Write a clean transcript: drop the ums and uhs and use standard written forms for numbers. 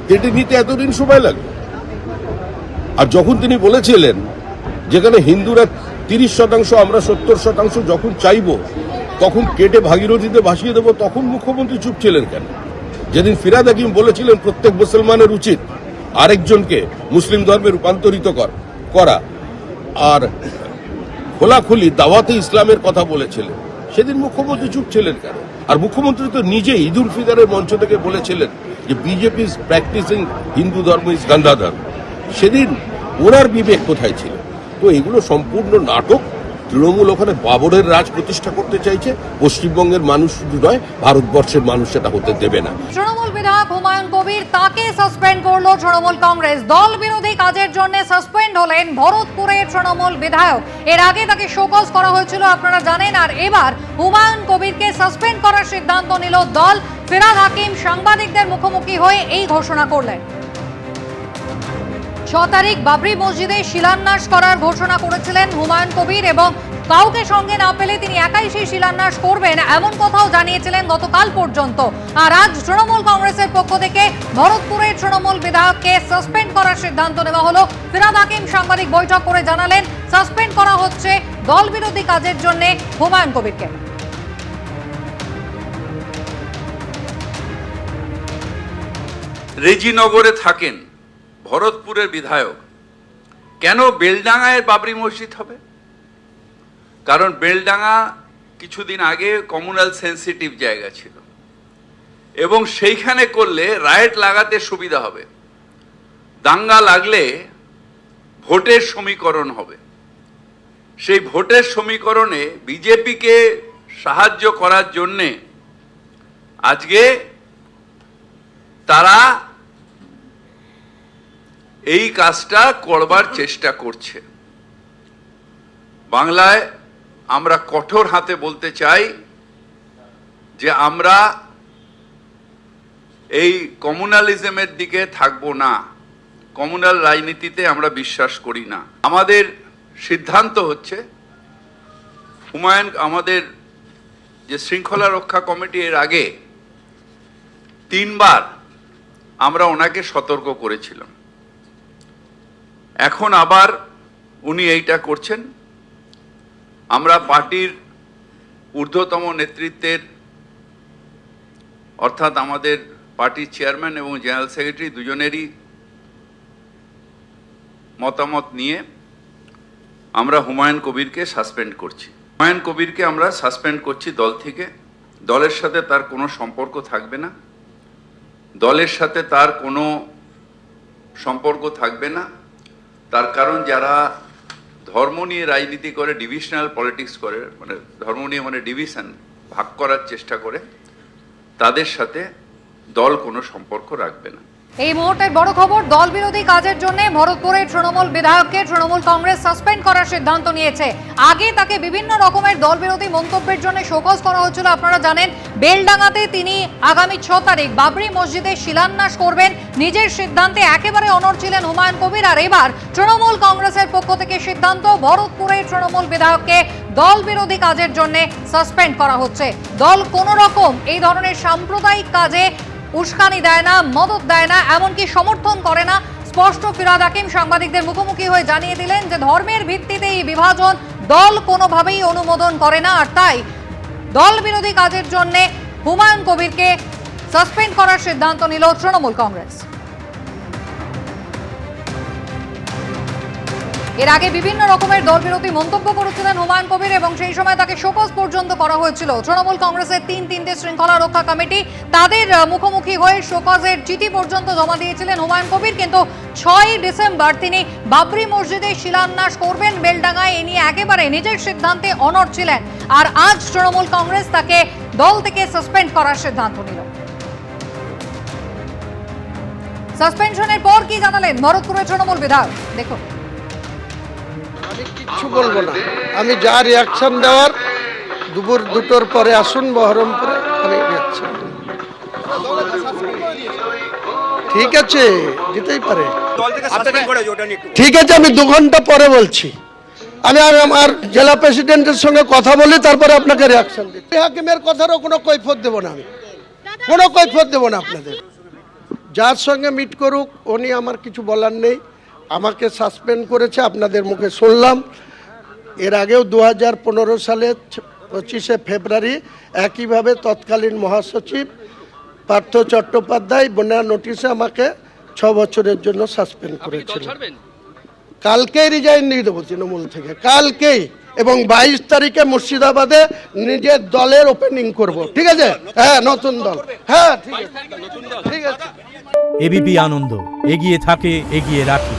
কেটে নিতে এতদিন সময় লাগবে? আর যখন তিনি বলেছিলেন যেখানে হিন্দুরা 30% আমরা 70% যখন চাইব তখন কেটে ভাগীরথীতে ভাসিয়ে দেব, তখন মুখ্যমন্ত্রী চুপ ছিলেন কেন? যেদিন ফিরহাদ হাকিম বলেছিলেন প্রত্যেক মুসলমানের উচিত আরেকজনকে মুসলিম ধর্মে রূপান্তরিত করা, আর খোলাখুলি দাওয়াতে ইসলামের কথা বলেছিলেন, সেদিন মুখ্যমন্ত্রী চুপ ছিলেন কেন? আর মুখ্যমন্ত্রী তো নিজে ঈদ উল ফিতরের মঞ্চ থেকে বলেছিলেন যে বিজেপি ইজ প্র্যাকটিসিং হিন্দু ধর্ম ইজ গান্ধা ধর্ম। সেদিন ওনার বিবেক কোথায় ছিল? তো এগুলো সম্পূর্ণ নাটক। তৃণমূল ওখানে বাবরের রাজ প্রতিষ্ঠা করতে চাইছে। পশ্চিমবঙ্গের মানুষ শুধু নয়, ভারতবর্ষের মানুষ সেটা হতে দেবে না। তৃণমূল বিধায়ক হুমায়ুন কবির, তাকে সাসপেন্ড করলো তৃণমূল কংগ্রেস। দল বিরোধী কাজের জন্য সাসপেন্ড হলেন ভরতপুরের তৃণমূল বিধায়ক। এর আগে তাকে শোকজ করা হয়েছিল, আপনারা জানেন। আর এবার হুমায়ুন কবিরকে সাসপেন্ড করার সিদ্ধান্ত নিল দল। ফিরহাদ হাকিম সাংবাদিকদের মুখোমুখি হয়ে এই ঘোষণা করলেন। 6 তারিখ বাবরি মসজিদে শিলান্যাস করার ঘোষণা করেছিলেন হুমায়ুন কবির, এবং কাউকে সঙ্গে না পেলে তিনি একাই সেই শিলান্যাস করবেন, এমন কথাও জানিয়েছিলেন গতকাল পর্যন্ত। আর আজ তৃণমূল কংগ্রেসের পক্ষ থেকে ভরতপুরের তৃণমূল বিধায়ককে সাসপেন্ড করার সিদ্ধান্ত নেওয়া হলো। ফিরহাদ হাকিম সাংবাদিক বৈঠক করে জানালেন সাসপেন্ড করা হচ্ছে দল বিরোধী কাজের জন্য হুমায়ুন কবিরকে। রেজিনগরে থাকেন ভরতপুরের বিধায়ক, কেন বেলডাঙ্গায় বাবরি মসজিদ হবে? কারণ বেলডাঙ্গা কিছুদিন আগে কমিউনাল সেন্সিটিভ জায়গা ছিল, এবং সেইখানে করলে রায়েট লাগাতে সুবিধা হবে। দাঙ্গা লাগলে ভোটের সমীকরণ হবে। সেই ভোটের সমীকরণে বিজেপিকে সাহায্য করার জন্যে আজকে তারা এই কাজটা করবার চেষ্টা করছে। বাংলায় আমরা কঠোর হাতে বলতে চাই যে আমরা এই কমিউনালিজমের দিকে থাকব না। কমিউনাল রাজনীতিতে আমরা বিশ্বাস করি না। আমাদের সিদ্ধান্ত হচ্ছে হুমায়ুন, আমাদের যে শৃঙ্খলা রক্ষা কমিটি, এর আগে 3 বার আমরা ওনাকে সতর্ক করেছিলাম। এখন আবার উনি এইটা করছেন। আমরা পার্টির ঊর্ধ্বতম নেতৃত্বের, অর্থাৎ আমাদের পার্টির চেয়ারম্যান এবং জেনারেল সেক্রেটারি দুজনেরই মতামত নিয়ে আমরা হুমায়ুন কবিরকে সাসপেন্ড করছি। হুমায়ুন কবিরকে আমরা সাসপেন্ড করছি দল থেকে। দলের সাথে তার কোনো সম্পর্ক থাকবে না। দলের সাথে তার কোনো সম্পর্ক থাকবে না। তার কারণ যারা ধর্ম নিয়ে রাজনীতি করে, ডিভিশনাল পলিটিক্স করে, মানে ধর্ম নিয়ে মানে ডিভিশন, ভাগ করার চেষ্টা করে, তাদের সাথে দল কোনো সম্পর্ক রাখবে না। এই মুহূর্তের বড় খবর, দল বিরোধী কাজের জন্য ভরতপুরের তৃণমূল বিধায়ককে তৃণমূল কংগ্রেস সাসপেন্ড করার সিদ্ধান্ত নিয়েছে। আগে তাকে বিভিন্ন রকমের দল বিরোধী মন্তব্যের জন্য শোকজ করা হয়েছিল, আপনারা জানেন। বেলডাঙ্গাতে তিনি আগামী 6 তারিখ বাবরি মসজিদে শিলান্যাস করবেন, নিজের সিদ্ধান্তে একেবারে অনড় ছিলেন হুমায়ুন কবির। আর এবার তৃণমূল কংগ্রেসের পক্ষ থেকে সিদ্ধান্ত, ভরতপুরের তৃণমূল বিধায়ককে দল বিরোধী কাজের জন্য সাসপেন্ড করা হচ্ছে। দল কোনো রকম এই ধরনের সাম্প্রদায়িক কাজে উস্কানি দেয় না, মদত দেয় না, এমনকি সমর্থন করে না। স্পষ্ট ফিরহাদ হাকিম সাংবাদিকদের মুখোমুখি হয়ে জানিয়ে দিলেন যে ধর্মের ভিত্তিতে এই বিভাজন দল কোনোভাবেই অনুমোদন করে না। আর তাই দল বিরোধী কাজের জন্য হুমায়ুন কবিরকে সাসপেন্ড করার সিদ্ধান্ত নিল তৃণমূল কংগ্রেস। এর আগে বিভিন্ন রকমের দল বিরোধী মন্তব্য করেছিলেন হুমায়ুন কবির, এবং সেই সময় তাকে শোকজ পর্যন্ত করা হয়েছিল। তৃণমূল কংগ্রেসের 3টি শৃঙ্খলা রক্ষা কমিটি, তাদের মুখোমুখি হয়ে শোকজের চিঠি পর্যন্ত জমা দিয়েছিলেন হুমায়ুন কবির। কিন্তু 6ই ডিসেম্বর তিনি বাবরি মসজিদে শিলান্যাস করবেন বেলডাঙ্গায়, এ নিয়ে একেবারে নিজের সিদ্ধান্তে অনড় ছিলেন। আর আজ তৃণমূল কংগ্রেস তাকে দল থেকে সাসপেন্ড করার সিদ্ধান্ত নিল। সাসপেনশনের পর কি জানালেন ভরতপুরের তৃণমূল বিধায়ক, দেখুন। আমি কিচ্ছু বলবো না। আমি যা রিয়াকশন দেওয়ার দুপুর 2টোর পরে আসুন বহরমপুরে, আমি রিয়াকশন। ঠিক আছে, দিতেই পারে। ঠিক আছে, আমি 2 ঘন্টা পরে বলছি। আমি আমার জেলা প্রেসিডেন্টের সঙ্গে কথা বলি, তারপরে আপনাকে রিয়াকশন দিই। হাকিমের কথারও কোনো কৈফিয়ত দেবো না, আমি কোনো কৈফিয়ত দেবো না আপনাদের। যার সঙ্গে মিট করুক উনি আমার কিছু বলার নেই। আমাকে সাসপেন্ড করেছে, আপনাদের মুখে শুনলাম। এর আগেও 2015 সালে 25শে ফেব্রুয়ারি একইভাবে তৎকালীন মহাসচিব পার্থ চট্টোপাধ্যায় বন্যা নোটিশে আমাকে 6 বছরের জন্য সাসপেন্ড করেছিল। কালকেই রিজাইন দিয়ে দেবো তৃণমূল থেকে, কালকেই। এবং 22 তারিখে মুর্শিদাবাদে নিজের দলের ওপেনিং করব। ঠিক আছে? হ্যাঁ, নতুন দল। হ্যাঁ, ঠিক আছে, ঠিক আছে। এবিপি আনন্দ, এগিয়ে থাকে, এগিয়ে রাখে।